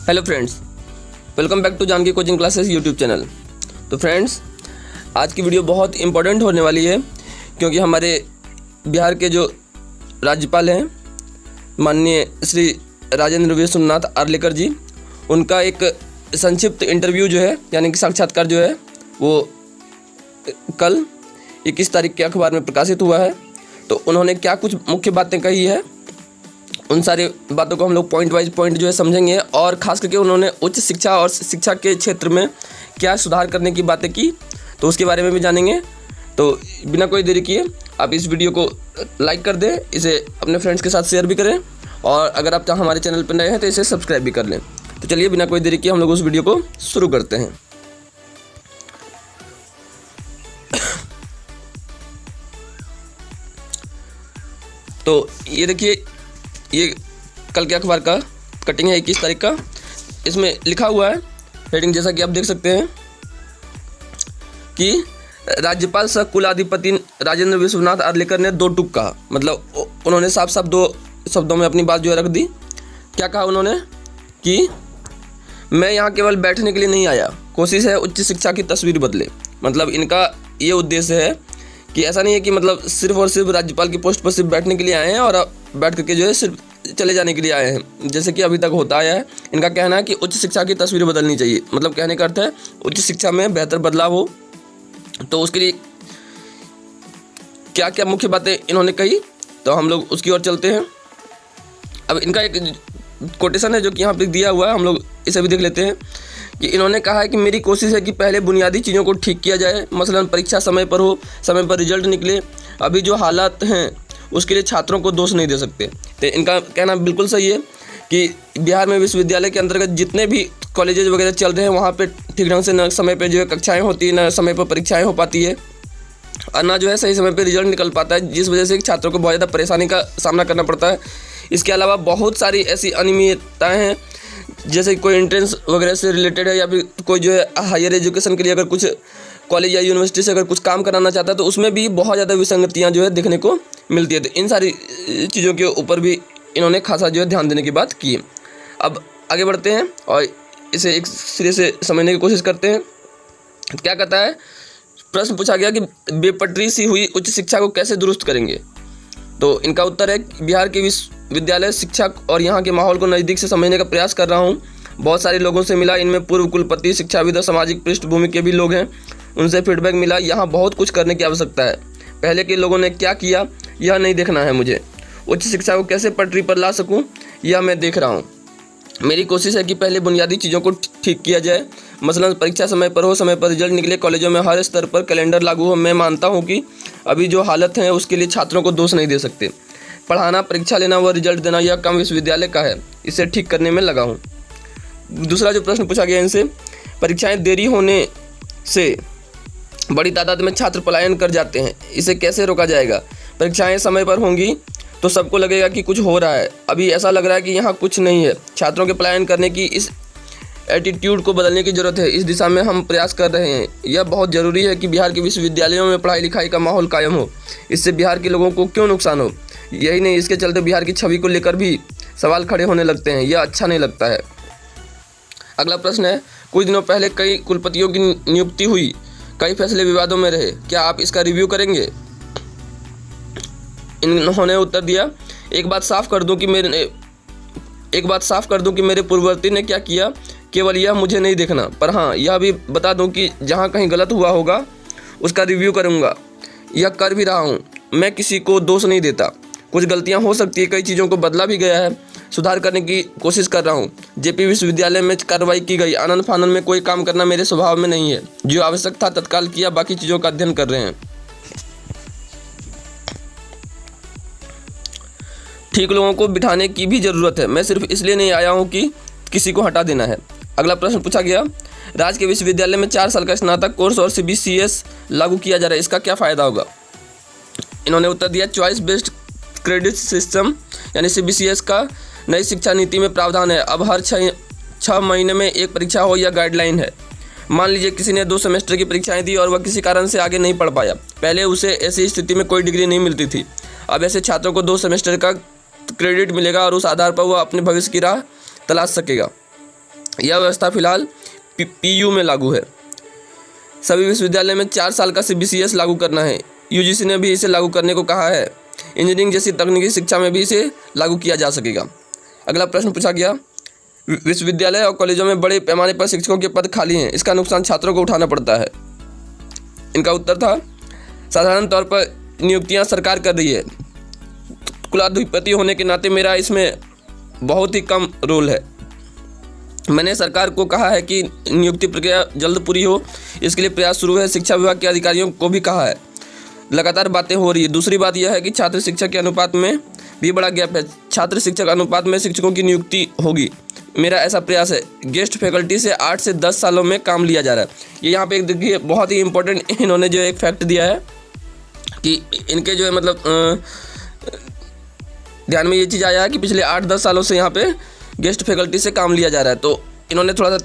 Hello friends, welcome back to Janki coaching classes YouTube channel. तो friends, आज की video बहुत इंपॉर्टेंट होने वाली है क्योंकि हमारे बिहार के जो राज्यपाल हैं माननीय श्री राजेंद्र विश्वनाथ आर्लेकर जी, उनका एक संक्षिप्त इंटरव्यू जो है यानी कि साक्षात्कार जो है वो कल 21 तारीख के अखबार में प्रकाशित हुआ है। तो उन्होंने क्या कुछ मुख्य बातें कही है, उन सारी बातों को हम लोग पॉइंट वाइज पॉइंट जो है समझेंगे। और ख़ास करके उन्होंने उच्च शिक्षा और शिक्षा के क्षेत्र में क्या सुधार करने की बातें की, तो उसके बारे में भी जानेंगे। तो बिना कोई देरी किए आप इस वीडियो को लाइक कर दें, इसे अपने फ्रेंड्स के साथ शेयर भी करें, और अगर आप हमारे चैनल पर नए हैं तो इसे सब्सक्राइब भी कर लें। तो चलिए बिना कोई देरी किए हम लोग उस वीडियो को शुरू करते हैं। तो ये देखिए, ये कल के अखबार का कटिंग है 21 तारीख का। इसमें लिखा हुआ है हेडिंग, जैसा कि आप देख सकते हैं कि राज्यपाल सह कुलाधिपति राजेंद्र विश्वनाथ आर्लेकर ने दो टूक कहा। मतलब उन्होंने साफ साफ दो शब्दों में अपनी बात जो है रख दी। क्या कहा उन्होंने कि मैं यहाँ केवल बैठने के लिए नहीं आया, कोशिश है उच्च शिक्षा की तस्वीर बदले। मतलब इनका ये उद्देश्य है कि ऐसा नहीं है कि मतलब सिर्फ और सिर्फ राज्यपाल की पोस्ट पर सिर्फ बैठने के लिए आए हैं और बैठ करके जो है सिर्फ चले जाने के लिए आए हैं, जैसे कि अभी तक होता आया है। इनका कहना है कि उच्च शिक्षा की तस्वीर बदलनी चाहिए। मतलब कहने का अर्थ है उच्च शिक्षा में बेहतर बदलाव हो। तो उसके लिए क्या क्या मुख्य बातें इन्होंने कही, तो हम लोग उसकी ओर चलते हैं। अब इनका एक कोटेशन है जो कि यहाँ पर दिया हुआ है, हम लोग इसे भी देख लेते हैं कि इन्होंने कहा है कि मेरी कोशिश है कि पहले बुनियादी चीज़ों को ठीक किया जाए, मसलन परीक्षा समय पर हो, समय पर रिजल्ट निकले। अभी जो हालात हैं उसके लिए छात्रों को दोष नहीं दे सकते। तो इनका कहना बिल्कुल सही है कि बिहार में विश्वविद्यालय के अंतर्गत जितने भी कॉलेजेस वगैरह चल रहे हैं वहाँ पे ठीक ढंग से न समय पे जो है कक्षाएँ होती है, न समय पर परीक्षाएँ हो पाती है, और ना जो है सही समय पर रिजल्ट निकल पाता है, जिस वजह से छात्रों को बहुत ज़्यादा परेशानी का सामना करना पड़ता है। इसके अलावा बहुत सारी ऐसी अनियमितताएँ हैं, जैसे कोई एंट्रेंस वगैरह से रिलेटेड है, या फिर कोई जो है हायर एजुकेशन के लिए अगर कुछ कॉलेज या यूनिवर्सिटी से अगर कुछ काम कराना चाहता है तो उसमें भी बहुत ज़्यादा विसंगतियाँ जो है देखने को मिलती है। तो इन सारी चीज़ों के ऊपर भी इन्होंने खासा जो है ध्यान देने की बात की। अब आगे बढ़ते हैं और इसे एक सिरे से समझने की कोशिश करते हैं। क्या कहता है, प्रश्न पूछा गया कि बेपटरी सी हुई उच्च शिक्षा को कैसे दुरुस्त करेंगे। तो इनका उत्तर है बिहार के विश्वविद्यालय शिक्षा और यहाँ के माहौल को नज़दीक से समझने का प्रयास कर रहा हूँ। बहुत सारे लोगों से मिला, इनमें पूर्व कुलपति, शिक्षाविद और सामाजिक पृष्ठभूमि के भी लोग हैं, उनसे फीडबैक मिला। यहाँ बहुत कुछ करने की आवश्यकता है। पहले के लोगों ने क्या किया यह नहीं देखना है मुझे, उच्च शिक्षा को कैसे पटरी पर ला सकूँ यह मैं देख रहा हूँ। मेरी कोशिश है कि पहले बुनियादी चीज़ों को ठीक किया जाए, मसलन परीक्षा समय पर हो, समय पर रिजल्ट निकले, कॉलेजों में हर स्तर पर कैलेंडर लागू हो। मैं मानता हूँ कि अभी जो हालत है उसके लिए छात्रों को दोष नहीं दे सकते। पढ़ाना, परीक्षा लेना व रिजल्ट देना यह काम विश्वविद्यालय का है, इसे ठीक करने में लगा हूँ। दूसरा जो प्रश्न पूछा गया इनसे, परीक्षाएं देरी होने से बड़ी तादाद में छात्र पलायन कर जाते हैं, इसे कैसे रोका जाएगा। परीक्षाएं समय पर होंगी तो सबको लगेगा कि कुछ हो रहा है, अभी ऐसा लग रहा है कि यहाँ कुछ नहीं है। छात्रों के पलायन करने की इस एटीट्यूड को बदलने की ज़रूरत है, इस दिशा में हम प्रयास कर रहे हैं। यह बहुत ज़रूरी है कि बिहार के विश्वविद्यालयों में पढ़ाई लिखाई का माहौल कायम हो, इससे बिहार के लोगों को क्यों नुकसान हो। यही नहीं, इसके चलते बिहार की छवि को लेकर भी सवाल खड़े होने लगते हैं, यह अच्छा नहीं लगता है। अगला प्रश्न है, कुछ दिनों पहले कई कुलपतियों की नियुक्ति हुई, कई फैसले विवादों में रहे, क्या आप इसका रिव्यू करेंगे। इन्होंने उत्तर दिया, एक बात साफ कर दूं कि मेरे पूर्ववर्ती ने क्या किया, केवल यह मुझे नहीं देखना, पर हाँ यह भी बता दूं कि जहां कहीं गलत हुआ होगा उसका रिव्यू करूंगा। यह कर भी रहा हूं, मैं किसी को दोष नहीं देता। कुछ गलतियां हो सकती है, कई चीज़ों को बदला भी गया है, सुधार करने की कोशिश कर रहा हूं। जेपी विश्वविद्यालय में कार्रवाई की गई, आनंद फानन में कोई काम करना मेरे स्वभाव में नहीं है। जो आवश्यक था तत्काल किया, बाकी चीज़ों का अध्ययन कर रहे हैं। ठीक लोगों को बिठाने की भी ज़रूरत है, मैं सिर्फ इसलिए नहीं आया हूं कि किसी को हटा देना है। अगला प्रश्न पूछा गया, राज्य के विश्वविद्यालय में 4 साल का स्नातक कोर्स और CBCS लागू किया जा रहा है, इसका क्या फ़ायदा होगा। इन्होंने उत्तर दिया, चॉइस बेस्ड क्रेडिट सिस्टम यानी CBCS का नई शिक्षा नीति में प्रावधान है। अब हर 6 महीने में एक परीक्षा हो, यह गाइडलाइन है। मान लीजिए किसी ने 2 सेमेस्टर की परीक्षाएं दी और वह किसी कारण से आगे नहीं पढ़ पाया, पहले उसे ऐसी स्थिति में कोई डिग्री नहीं मिलती थी। अब ऐसे छात्रों को 2 सेमेस्टर का क्रेडिट मिलेगा और उस आधार पर वह अपने भविष्य की राह तलाश सकेगा। यह व्यवस्था फिलहाल PU में लागू है। सभी विश्वविद्यालय में 4 साल का CBCS लागू करना है। UGC ने भी इसे लागू करने को कहा है। इंजीनियरिंग जैसी तकनीकी शिक्षा में भी इसे लागू किया जा सकेगा। अगला प्रश्न पूछा गया, विश्वविद्यालय और कॉलेजों में बड़े पैमाने पर शिक्षकों के पद खाली हैं, इसका नुकसान छात्रों को उठाना पड़ता है। इनका उत्तर था, साधारण तौर पर नियुक्तियां सरकार कर रही है। कुलाधिपति होने के नाते मेरा इसमें बहुत ही कम रोल है। मैंने सरकार को कहा है कि नियुक्ति प्रक्रिया जल्द पूरी हो, इसके लिए प्रयास शुरू है। शिक्षा विभाग के अधिकारियों को भी कहा है। लगातार बातें हो रही है। दूसरी बात यह है कि छात्र शिक्षक के अनुपात में भी बड़ा गैप है। छात्र शिक्षक अनुपात में शिक्षकों की नियुक्ति होगी, मेरा ऐसा प्रयास है। गेस्ट फैकल्टी से 8 से 10 सालों में काम लिया जा रहा है। ये यहाँ पे एक देखिए बहुत ही इंपॉर्टेंट इन्होंने जो एक फैक्ट दिया है कि इनके जो है मतलब ध्यान में ये चीज़ आया है कि पिछले 8-10 सालों से यहाँ पे गेस्ट फैकल्टी से काम लिया जा रहा है। तो इन्होंने थोड़ा सा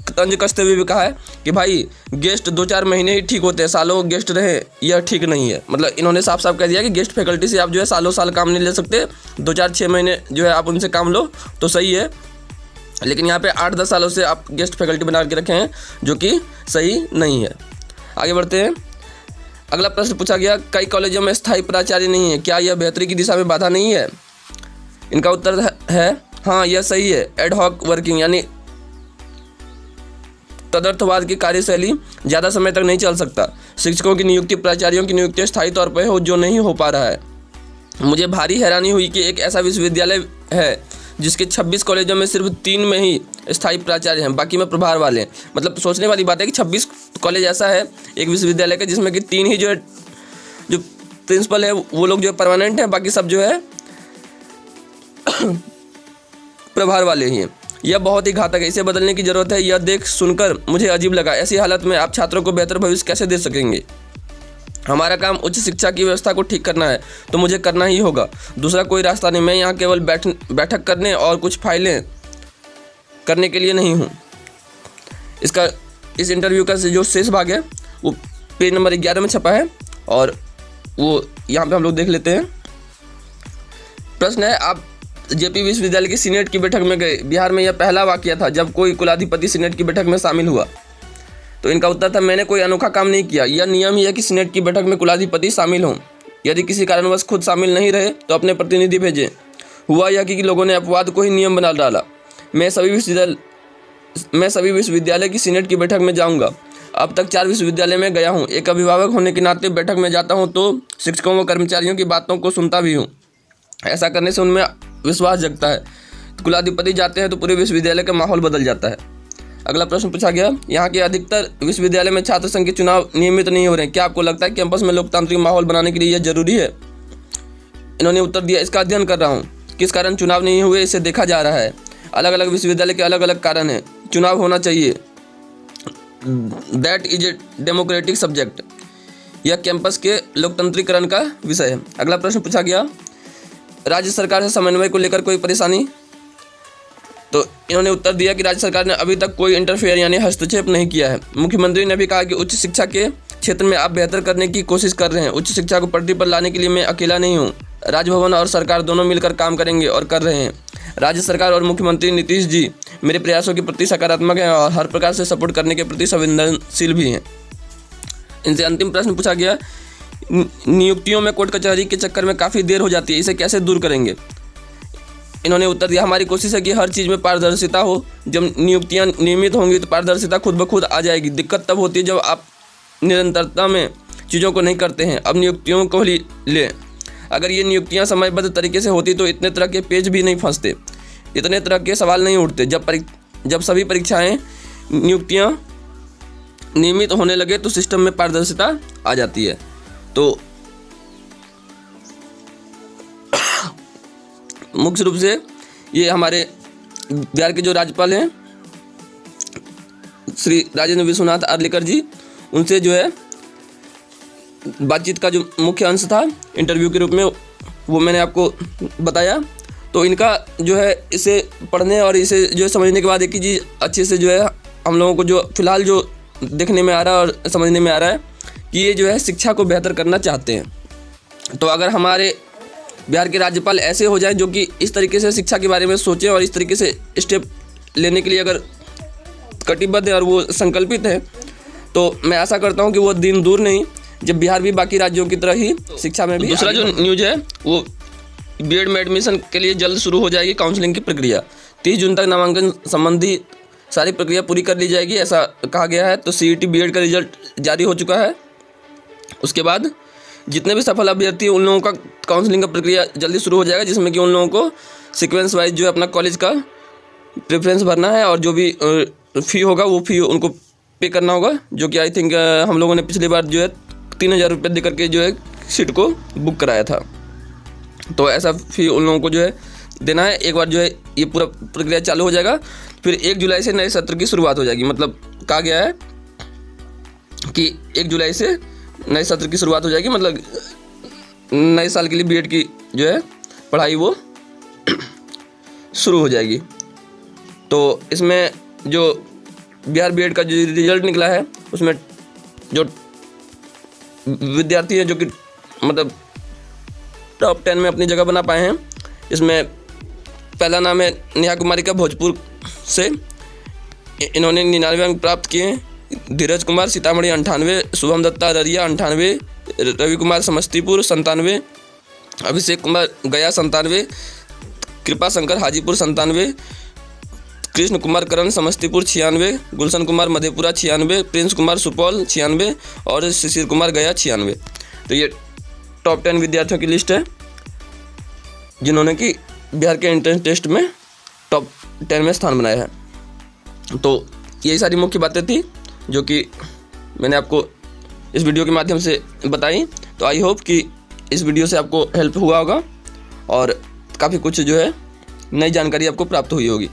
तंज कसते हुए भी कहा है कि भाई गेस्ट 2-4 महीने ही ठीक होते हैं, सालों गेस्ट रहे यह ठीक नहीं है। मतलब इन्होंने साफ साफ कह दिया कि गेस्ट फैकल्टी से आप जो है सालों साल काम नहीं ले सकते, 2-4-6 महीने जो है आप उनसे काम लो तो सही है, लेकिन यहाँ पे 8-10 सालों से आप गेस्ट फैकल्टी बना के रखे हैं जो कि सही नहीं है। आगे बढ़ते हैं। अगला प्रश्न पूछा गया, कई कॉलेजों में स्थायी प्राचार्य नहीं है, क्या यह बेहतरी की दिशा में बाधा नहीं है? इनका उत्तर है हाँ, यह सही है। एडहॉक वर्किंग यानी तदर्थवाद की कार्यशैली ज़्यादा समय तक नहीं चल सकता। शिक्षकों की नियुक्ति, प्राचार्यों की नियुक्ति स्थायी तौर पर हो, जो नहीं हो पा रहा है। मुझे भारी हैरानी हुई कि एक ऐसा विश्वविद्यालय है जिसके 26 कॉलेजों में सिर्फ 3 में ही स्थायी प्राचार्य हैं, बाकी में प्रभार वाले हैं। मतलब सोचने वाली बात है कि 26 कॉलेज ऐसा है एक विश्वविद्यालय का जिसमें कि 3 ही जो है जो प्रिंसिपल है वो लोग जो है परमानेंट हैं, बाकी सब जो है प्रभार वाले ही हैं। यह बहुत ही घातक है, इसे बदलने की ज़रूरत है। यह देख सुनकर मुझे अजीब लगा। ऐसी हालत में आप छात्रों को बेहतर भविष्य कैसे दे सकेंगे? हमारा काम उच्च शिक्षा की व्यवस्था को ठीक करना है, तो मुझे करना ही होगा, दूसरा कोई रास्ता नहीं। मैं यहाँ केवल बैठक करने और कुछ फाइलें करने के लिए नहीं हूँ। इस इंटरव्यू का जो शेष भाग है वो पेज नंबर 11 में छपा है और वो यहाँ पे हम लोग देख लेते हैं। प्रश्न है, आप JP विश्वविद्यालय की सीनेट की बैठक में गए। बिहार में यह पहला वाकया था जब कोई कुलाधिपति सीनेट की बैठक में शामिल हुआ। तो इनका उत्तर था, मैंने कोई अनोखा काम नहीं किया। यह नियम ही है कि सीनेट की बैठक में कुलाधिपति शामिल हों। यदि किसी कारणवश खुद शामिल नहीं रहे तो अपने प्रतिनिधि भेजें। हुआ यह कि लोगों ने अपवाद को ही नियम बना डाला। मैं सभी विश्वविद्यालय की सीनेट की बैठक में जाऊंगा। अब तक 4 विश्वविद्यालय में गया हूं। एक अभिभावक होने के नाते बैठक में जाता हूं तो शिक्षकों व कर्मचारियों की बातों को सुनता भी हूं। ऐसा करने से उनमें विश्वास जगता है। कुलाधिपति जाते हैं तो पूरे विश्वविद्यालय का माहौल बदल जाता है। अगला प्रश्न पूछा गया, यहाँ के अधिकतर विश्वविद्यालय में छात्र संघ के चुनाव नियमित नहीं हो रहे हैं, क्या आपको लगता है कैंपस में लोकतांत्रिक माहौल बनाने के लिए यह जरूरी है? इन्होंने उत्तर दिया, इसका अध्ययन कर रहा हूँ। किस कारण चुनाव नहीं हुए इसे देखा जा रहा है। अलग अलग विश्वविद्यालय के अलग अलग कारण हैं। चुनाव होना चाहिए, that is a democratic subject. यह कैंपस के लोकतंत्रीकरण का विषय है। अगला प्रश्न पूछा गया, राज्य सरकार से समन्वय को लेकर कोई परेशानी? तो इन्होंने उत्तर दिया कि राज्य सरकार ने अभी तक कोई इंटरफेयर यानी हस्तक्षेप नहीं किया है। मुख्यमंत्री ने भी कहा कि उच्च शिक्षा के क्षेत्र में आप बेहतर करने की कोशिश कर रहे हैं। उच्च शिक्षा को पटरी पर लाने के लिए मैं अकेला नहीं हूँ, राजभवन और सरकार दोनों मिलकर काम करेंगे और कर रहे हैं। राज्य सरकार और मुख्यमंत्री नीतीश जी मेरे प्रयासों के प्रति सकारात्मक हैं और हर प्रकार से सपोर्ट करने के प्रति संवेदनशील भी हैं। इनसे अंतिम प्रश्न पूछा गया, नियुक्तियों में कोर्ट कचहरी के चक्कर में काफ़ी देर हो जाती है, इसे कैसे दूर करेंगे? इन्होंने उत्तर दिया, हमारी कोशिश है कि हर चीज़ में पारदर्शिता हो। जब नियुक्तियां नियमित होंगी तो पारदर्शिता खुद ब खुद आ जाएगी। दिक्कत तब होती है जब आप निरंतरता में चीज़ों को नहीं करते हैं। अब नियुक्तियों को ही लें। अगर ये नियुक्तियां समयबद्ध तरीके से होती तो इतने तरह के पेज भी नहीं फंसते, इतने तरह के सवाल नहीं उठते। जब सभी परीक्षाएँ नियुक्तियाँ नियमित होने लगे तो सिस्टम में पारदर्शिता आ जाती है। तो मुख्य रूप से ये हमारे बिहार के जो राज्यपाल हैं श्री राजेंद्र विश्वनाथ आर्लेकर जी, उनसे जो है बातचीत का जो मुख्य अंश था इंटरव्यू के रूप में वो मैंने आपको बताया। तो इनका जो है इसे पढ़ने और इसे जो है समझने के बाद एक ही चीज़ अच्छे से जो है हम लोगों को जो फिलहाल जो देखने में आ रहा है और समझने में आ रहा है कि ये जो है शिक्षा को बेहतर करना चाहते हैं। तो अगर हमारे बिहार के राज्यपाल ऐसे हो जाएं जो कि इस तरीके से शिक्षा के बारे में सोचें और इस तरीके से स्टेप लेने के लिए अगर कटिबद्ध है और वो संकल्पित है, तो मैं आशा करता हूँ कि वो दिन दूर नहीं जब बिहार भी बाकी राज्यों की तरह ही शिक्षा में भी। दूसरा जो न्यूज़ है वो बीएड में एडमिशन के लिए जल्द शुरू हो जाएगी काउंसलिंग की प्रक्रिया। 30 जून तक नामांकन संबंधी सारी प्रक्रिया पूरी कर ली जाएगी, ऐसा कहा गया है। तो सीईटी बीएड का रिजल्ट जारी हो चुका है। उसके बाद जितने भी सफल अभ्यर्थी हैं उन लोगों का काउंसलिंग का प्रक्रिया जल्दी शुरू हो जाएगा, जिसमें कि उन लोगों को सीक्वेंस वाइज जो है अपना कॉलेज का प्रेफरेंस भरना है और जो भी फ़ी होगा वो फ़ी उनको पे करना होगा, जो कि आई थिंक हम लोगों ने पिछली बार जो है 3000 रुपये दे करके जो है सीट को बुक कराया था। तो ऐसा फ़ी उन लोगों को जो है देना है। एक बार जो है ये पूरा प्रक्रिया चालू हो जाएगा, फिर 1 जुलाई से नए सत्र की शुरुआत हो जाएगी। मतलब कहा गया है कि 1 जुलाई से नए सत्र की शुरुआत हो जाएगी, मतलब नए साल के लिए बीएड की जो है पढ़ाई वो शुरू हो जाएगी। तो इसमें जो बिहार बीएड का जो रिजल्ट निकला है उसमें जो विद्यार्थी हैं जो कि मतलब टॉप 10 में अपनी जगह बना पाए हैं, इसमें पहला नाम है नेहा कुमारी का भोजपुर से, इन्होंने 99 अंक प्राप्त किए। धीरज कुमार सीतामढ़ी 98, शुभम दत्ता अररिया 98, रवि कुमार समस्तीपुर 97, अभिषेक कुमार गया 97, कृपा शंकर हाजीपुर 97, कृष्ण कुमार करण समस्तीपुर 96, गुलशन कुमार मधेपुरा 96, प्रिंस कुमार सुपौल 96 और शिशिर कुमार गया 96। तो ये टॉप 10 विद्यार्थियों की लिस्ट है जिन्होंने कि बिहार के एंट्रेंस टेस्ट में टॉप 10 में स्थान बनाया है। तो यही सारी मुख्य बातें थी जो कि मैंने आपको इस वीडियो के माध्यम से बताई। तो आई होप कि इस वीडियो से आपको हेल्प हुआ होगा और काफ़ी कुछ जो है नई जानकारी आपको प्राप्त हुई होगी।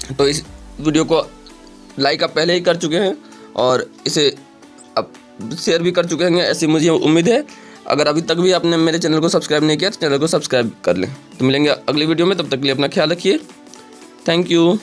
तो इस वीडियो को लाइक आप पहले ही कर चुके हैं और इसे आप शेयर भी कर चुके होंगे, ऐसी मुझे उम्मीद है। अगर अभी तक भी आपने मेरे चैनल को सब्सक्राइब नहीं किया तो चैनल को सब्सक्राइब कर लें। तो मिलेंगे अगली वीडियो में, तब तक के लिए अपना ख्याल रखिए। Thank you.